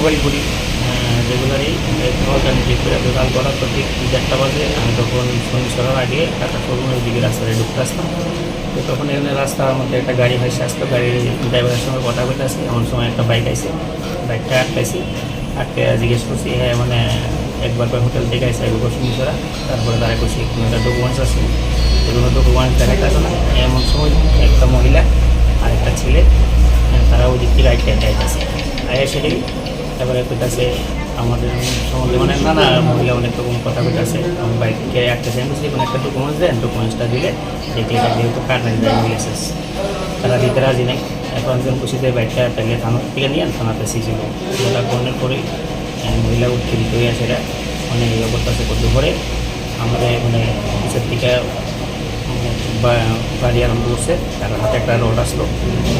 Recovery করি রেগুলারই। দোকান করার তো ঠিক 1:30 বাজে, আমি তখন শনি সরার আগে ঢাকা শোরুমের দিকে রাস্তায় ঢুকতে আসতাম। তো তখন এখানে রাস্তার মধ্যে একটা গাড়ি ভেসে আসতো, গাড়ির ড্রাইভারের সঙ্গে কথা বলতে আসি, এমন সময় একটা বাইক আইসে, বাইকটা আটকাইছি, আটকে জিজ্ঞেস করছি হ্যাঁ মানে একবার হোটেল থেকে আসে একবার শনিছড়া, তারপরে তারা করছি কোনো একটা ডকুমেন্টস আছে, এগুলো ডকুমেন্টস দেখাইতে না। এমন সময় একটা মহিলা আর একটা ছেলে তারা ওই দিক থেকে আইতেছে, আয়া সেটাই তারপরে কইতাছে আমাদের সম্বন্ধে মানে নানা মহিলা অনেক রকম কথা কইতাছে। আমার বাইককে একটা বলছি কোনো একটা ডকুমেন্টস দেন, ডকুমেন্টসটা দিলে দেখি এটা যেহেতু কার নাই ড্রাইভিং লাইসেন্স, তারা দিতে রাজি নেই। এখন একজন খুশিতে বাইকটা পেলে থানা থেকে নিয়ে থানাতে সিছিল, ওটা কর্ণের পরে মহিলা উৎপীড়িত হয়ে আছে, এরা মানে এই অবস্থাতে করতে পরে আমাদের মানে অফিসের থেকে বাড়ি আরম্ভ করছে, তার হাতে একটা রড আসলো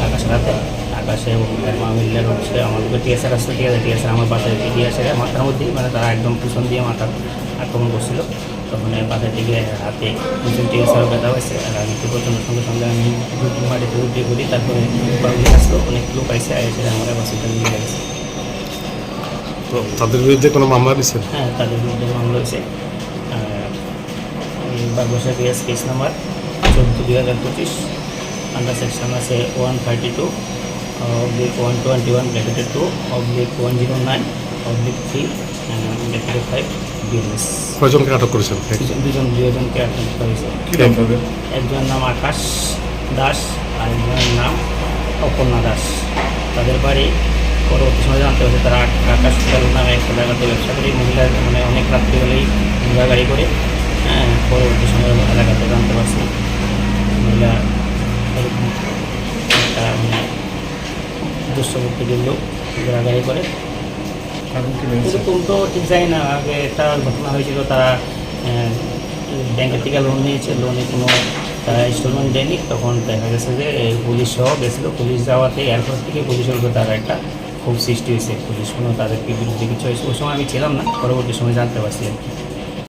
আকাশের হাতে, আকাশে মহিলার হচ্ছে আমাদের টিএসআর আসলো, টিএসআর আমার বাসায় দিয়ে আসে মাথার মধ্যেই, মানে তারা একদম পিছন দিয়ে মাথার আক্রমণ করছিল। তখন বাসায় থেকে হাতে দুজন টিএসআরও ব্যথা হয়েছে, আর আমি তো প্রচণ্ড সঙ্গে সঙ্গে আমি মাটিতে উঠে করি, তারপরে বাবুলি আসলো, অনেক লোক আইসে এসে আমার হসপিটালে নিয়ে গেছে। তো তাদের বিরুদ্ধে কোনো মামলা দিয়েছেন? হ্যাঁ, তাদের বিরুদ্ধে মামলা হয়েছে। বাগবাসা কেস নাম্বার 14/2025, আন্ডার সেকশন আছে 132/2/109/3/5 বিএনএস। কয়জনকে আটক করেছেন? দুজনকে আটক করা হয়েছে। একজনের নাম আকাশ দাস আর একজনের নাম অপর্ণা দাস। তাদের বাড়ি পরবর্তী সময় জানতে হয়েছে তারা আকাশ হোটেল নামে একটা জায়গাতে ব্যবসা করে, মহিলার মানে অনেক রাত্রিবেলেই মহিলা গাড়ি করে। হ্যাঁ, পরবর্তী সময় এলাকাতে জানতে পারছি মহিলা এরকম একটা মানে দুঃস্থপ্রকৃতির লোক ঘোরাঘুরি করে। এরকম তো ঠিক জানি না, আগে একটা ঘটনা হয়েছিল, তারা ব্যাংকের থেকে লোন নিয়েছে, লোনে কোনো তারা ইনস্টলমেন্ট দেয়নি, তখন দেখা গেছে যে পুলিশ সহ গেছিলো, পুলিশ যাওয়াতে এয়ারপোর্ট থেকে পুলিশের উপর তারা একটা খুব সৃষ্টি হয়েছে, পুলিশ কোনো তাদেরকে বিরুদ্ধে কিছু হয়েছে। ওই সময় আমি ছিলাম না, পরবর্তী সময় জানতে পারছি আর কি।